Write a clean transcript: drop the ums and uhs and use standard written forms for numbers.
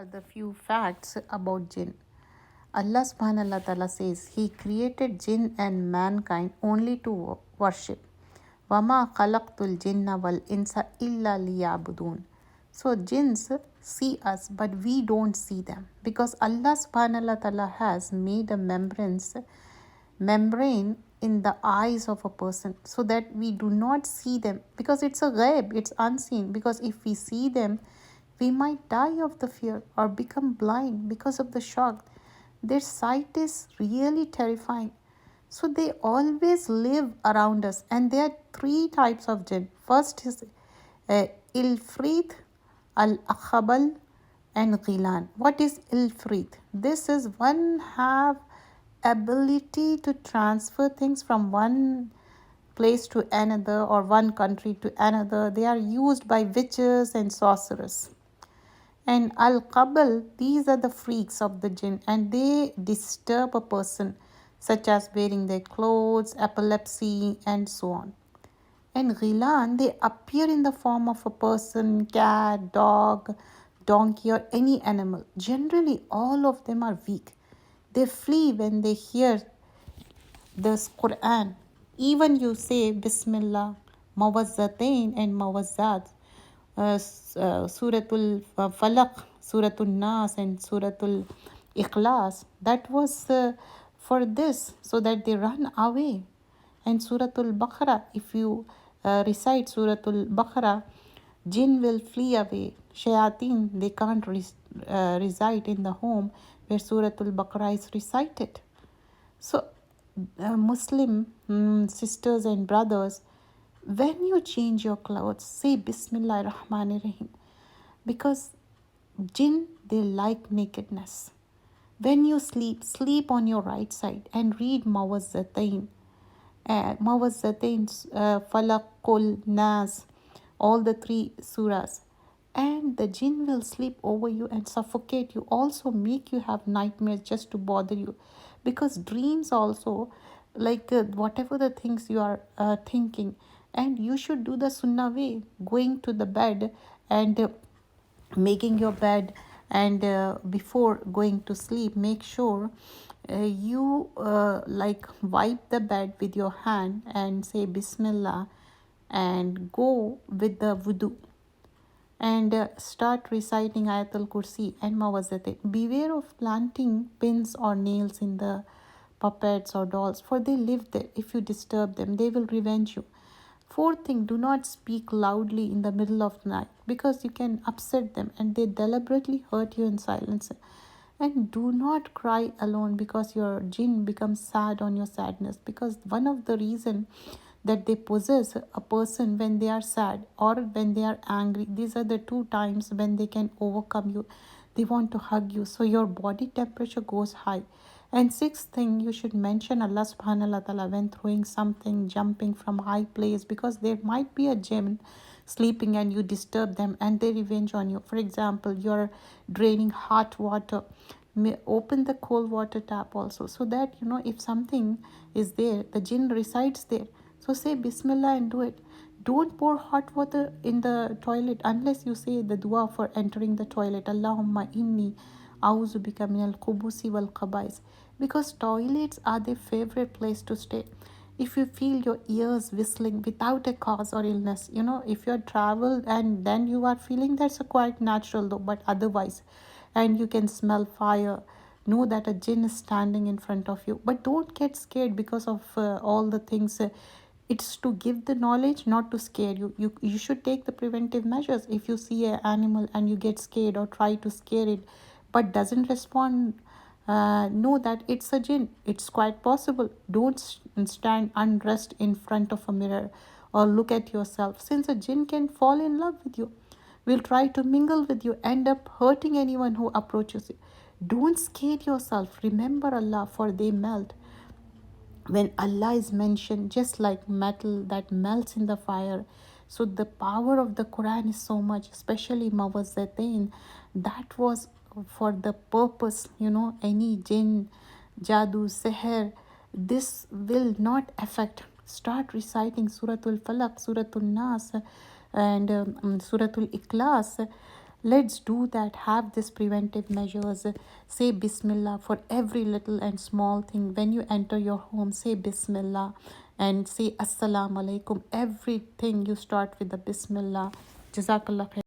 The few facts about jinn. Allah subhanahu wa ta'ala says He created jinn and mankind only to worship. Wama khalaqtul jinna wal insa illa liyabudun. So jinns see us but we don't see them because Allah subhanahu wa ta'ala has made a membrane in the eyes of a person so that we do not see them because it's a ghaib, it's unseen. Because if we see them, we might die of the fear or become blind because of the shock. Their sight is really terrifying. So they always live around us, and there are three types of jinn. First is Ilfrit, Al Akhabal, and Ghilan. What is Ilfrit? This is one have ability to transfer things from one place to another or one country to another. They are used by witches and sorcerers. And Al Qabal, these are the freaks of the jinn and they disturb a person, such as wearing their clothes, epilepsy, and so on. And Ghilan, they appear in the form of a person, cat, dog, donkey, or any animal. Generally, all of them are weak. They flee when they hear this Quran. Even you say Bismillah, Mawazzatain and Mawazzat, Suratul Falaq, Suratul Nas, and Suratul Ikhlas. That was for this, so that they run away. And Suratul Baqarah, if you recite Suratul Baqarah, jinn will flee away. Shayateen, they can't reside in the home where Suratul Baqarah is recited. So, Muslim sisters and brothers, when you change your clothes, say Bismillah Rahman Rahim, because jinn, they like nakedness. When you sleep, sleep on your right side and read Mawazzatain. Mawazzatain, Falaq, Qul, Nas, all the three surahs. And the jinn will sleep over you and suffocate you, also make you have nightmares just to bother you. Because dreams also, like whatever the things you are thinking, and you should do the sunnah way, going to the bed and making your bed, and before going to sleep make sure you like wipe the bed with your hand and say Bismillah and go with the wudu and start reciting Ayatul Kursi and Mawazate. Beware of planting pins or nails in the puppets or dolls, for they live there. If you disturb them, they will revenge you. Fourth thing, do not speak loudly in the middle of the night because you can upset them and they deliberately hurt you in silence. And do not cry alone because your jinn becomes sad on your sadness, because one of the reason that they possess a person when they are sad or when they are angry, these are the two times when they can overcome you. They want to hug you, so your body temperature goes high. And sixth thing, you should mention Allah subhanahu wa ta'ala when throwing something, jumping from high place, because there might be a jinn sleeping and you disturb them and they revenge on you. For example, you're draining hot water, open the cold water tap also, so that you know if something is there, the jinn resides there. So say Bismillah and do it. Don't pour hot water in the toilet unless you say the dua for entering the toilet. Allahumma inni a'udhu bika minal khubusi wal khabais. Because toilets are their favorite place to stay. If you feel your ears whistling without a cause or illness, you know, if you're traveled and then you are feeling, that's a quite natural though, but otherwise, and you can smell fire, know that a jinn is standing in front of you. But don't get scared because of all the things. It's to give the knowledge, not to scare you. You should take the preventive measures. If you see an animal and you get scared or try to scare it but doesn't respond, know that it's a jinn. It's quite possible. Don't stand undressed in front of a mirror or look at yourself, since a jinn can fall in love with you, will try to mingle with you, end up hurting anyone who approaches you. Don't scare yourself. Remember Allah, for they melt when Allah is mentioned, just like metal that melts in the fire. So the power of the Quran is so much, especially Mawazzatain. That was for the purpose, you know, any jinn, jadoo, seher, this will not affect. Start reciting Suratul Falaq, Suratul Nas, and Suratul Ikhlas, Let's do that. Have this preventive measures. Say Bismillah for every little and small thing. When you enter your home, say Bismillah and say Assalamu alaikum. Everything you start with the Bismillah. Jazakallah khair.